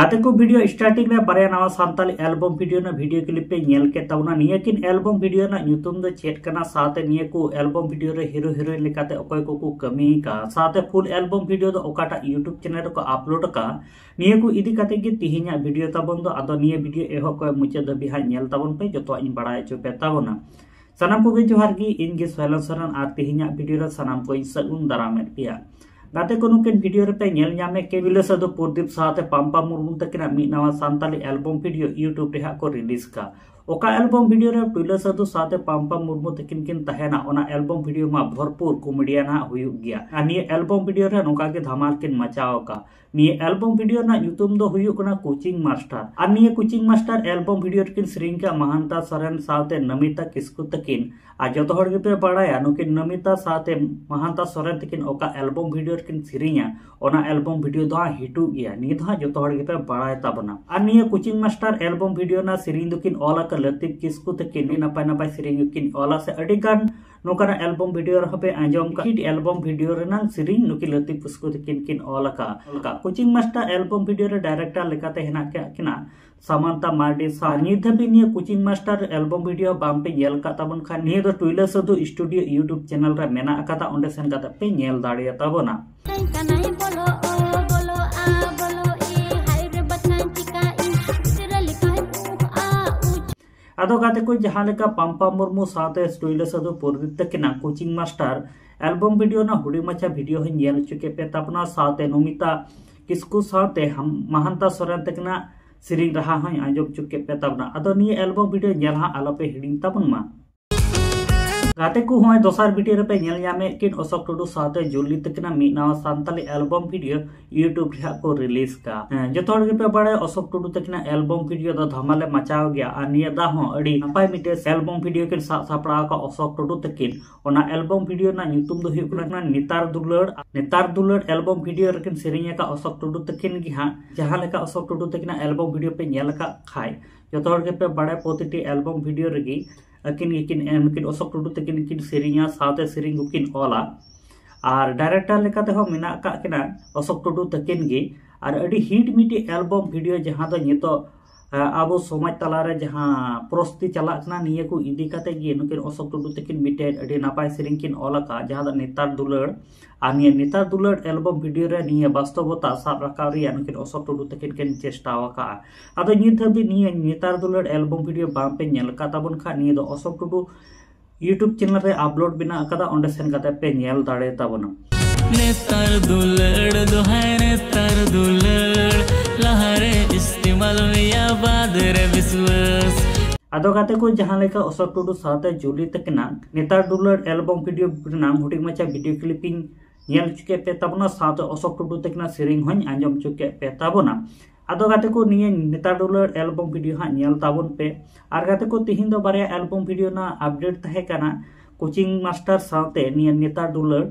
गाते को video starting में बारे नवा सानताली एल्बम वीडियो ना वीडियो क्लिप पे नेल के तबना निया किन एल्बम वीडियो ना यूट्यूब दो चेट करना साथे निया को एल्बम वीडियो रे हीरो हीरोइन लेकाते अकोय को कमी का साथे फुल एल्बम वीडियो दो ओकाटा यूट्यूब चैनल को अपलोड का निया को इदी काते गे तिहिना वीडियो तबन दो आदो निया वीडियो एहो को मुचे दबि हा नेल तबन पे जतो इन बड़ाय चो पे तबना सनाम को जोहार गी इन गे सैलन सरन आ तिहिना वीडियो रे सनाम को सगुन दारामेट पिया गाते को नुकिन वीडियो रे पे नेल ᱧᱟᱢᱮ के विलेस दो प्रदीप साथे पाम्पा मुर्मू तकिना मी नवा सानताली एल्बम वीडियो यूट्यूब रे को रिलीज का ओका एल्बम वीडियो रे विलेस दो साथे पाम्पा मुर्मू तकिन किन तहेना ओना एल्बम वीडियो मा भरपूर कॉमेडियन हा हुयु गया अनि एल्बम वीडियो रे नोका के धमाल किन मचाओ का निये एल्बम वीडियो ना यूट्यूब दो हुयु कना कोचिंग मास्टर अनि कोचिंग मास्टर एल्बम वीडियो किन श्रींग का महानता सरन साथे नमिता किस्कु तकिन आ जतो हर पे बड़ाया नुकिन नमिता साथे महानता सरन तकिन ओका एल्बम वीडियो किन श्रींगा ओना एल्बम वीडियो दो हिटू गया नि दो जतो हर पे बड़ाय ताबना अनि कोचिंग मास्टर एल्बम वीडियो ना श्रींग दुकिन ओला का लतीफ किस्कु तकिन नपाय नपाय श्रींग किन ओला से अडिगान नोकाना एल्बम वीडियो पे आंजम का हिट एल्बम वीडियो रेना श्रींग नुकी लतीफ किस्कु तकिन किन ओला का कोचिंग मास्टर एल्बम वीडियो रे डायरेक्टर लेकाते हेना किना सामंता मार्डी सा निधबी निये कोचिंग मास्टर एल्बम वीडियो बाम पे नेल का तबन खा निये दो टुइला सदु स्टूडियो यूट्यूब चैनल रे मेना अकाता ओंडे सेन काता पे नेल दाड़िया तबना आदो गाते को जहां लेका पाम्पा मुर्मू साथे टुइला सदु प्रदीप तकिना कोचिंग मास्टर एल्बम वीडियो ना हुडी मचा वीडियो है नेल चुके पे तबना साथे नमिता किस्कु साथे हम महानता सोरेन तकिना सिरिंग रहा है आंजम चुके पे तबना अदो निये एल्बम वीडियो नेल हा आलोपे हिडिंग तबन मा गाते को होय दोसार वीडियो रे पे नेल ᱧᱟᱢᱮ किन अशोक टुडू साथे जुली तकिना मी नवा सानताली एल्बम वीडियो यूट्यूब रे को रिलीज का जतो हर पे बड़े अशोक टुडू तकिना एल्बम वीडियो द धमाले मचाव गया आ निया दा हो अडी नपाय मिटे एल्बम वीडियो किन सापड़ा का अशोक टुडू तकिन ओना एल्बम वीडियो ना ᱧᱩᱛᱩᱢ दो हुकना नेतार दुलड़ एल्बम वीडियो रे किन सेरिंग का अशोक टुडू तकिन गी हा जहां लेका अशोक टुडू तकिना एल्बम वीडियो पे नेल का खाय जतो हर पे बड़े प्रतिटी एल्बम वीडियो रेगी किन अशोक टुडू तकिन किन सेरिंगा साथे सेरिंग किन ओला और डायरेक्टर लेकाते हो मिना का किना अशोक टुडू तकिन गी और अडी हिट मिटी एल्बम वीडियो जहां दो नितो आबो समाज तलारे जहां प्रस्ती चलाकना निये को इदी काते गे नुकिन अशोक टुडू तकिन मिटे अडी नापाय सेरिंग किन ओला का जहां दो नेतार दुलड़ आ निये नेतार दुलड़ एल्बम वीडियो रे निये वास्तवता साब राकाव रिया नुकिन अशोक टुडू तकिन किन चेष्टावा का आदो नित हबी निये नेतार दुलड़ एल्बम वीडियो बाम पे नेल का ताबन खा निये दो अशोक टुडू यूट्यूब चैनल रे अपलोड बिना अकादा ओंडे सेन काते पे नेल दाड़े ताबना नेतार दुलड़ दो है नेतार दुलड़ लहरे इस्तेमाल या बाद रे विश्वास आदो गाते को जहां लेका अशोक टुडू साथे जुली तकिना नेतार दुलड़ एल्बम वीडियो नाम हुडी मचा वीडियो क्लिपिंग नेल चुके पे तबना साथे अशोक टुडू तकिना सेरिंग होन आंजम चुके पे तबना आदो गाते को निये नेतार दुलड़ एल्बम वीडियो हा नेल ताबन पे आर गाते को तिहिन दो बारे एल्बम वीडियो ना अपडेट तहे काना कोचिंग मास्टर साथे निये नेतार दुलड़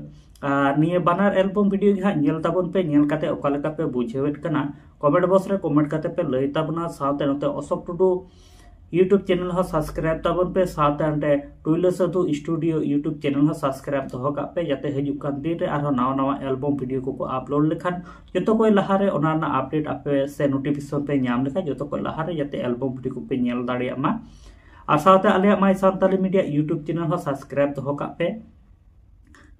निये बानार एल्बम वीडियो हा नेल ताबन पे नेल काते ओका लेका पे बुझेवेट काना कमेंट बॉक्स रे कमेंट काते पे लई ताबना साथे नते अशोक टुडू यूट्यूब चैनल हो सब्सक्राइब ताबन पे साथे अंटे टुइला सदु स्टूडियो यूट्यूब चैनल हो सब्सक्राइब दो का पे जाते हजु कान दिन रे आरो नवा नवा एल्बम वीडियो को अपलोड लेखान जतो कोई लहारे ओना ना अपडेट आपे से नोटिफिकेशन पे नाम लेखा जतो कोई लहारे जाते एल्बम वीडियो को पे नेल दाड़िया मा आ साथे आले my Santali media YouTube channel हो सब्सक्राइब दो का पे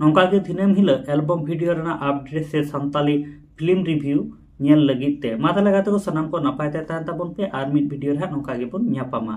नोंका के दिनम हिल एल्बम वीडियो रना अपडेट से सानताली फिल्म रिव्यू नेल लगित ते माता लगाते को सनाम को नपायते ताबन पे आर मिड वीडियो रे नोंका गे बन ᱧᱟᱯᱟᱢᱟ।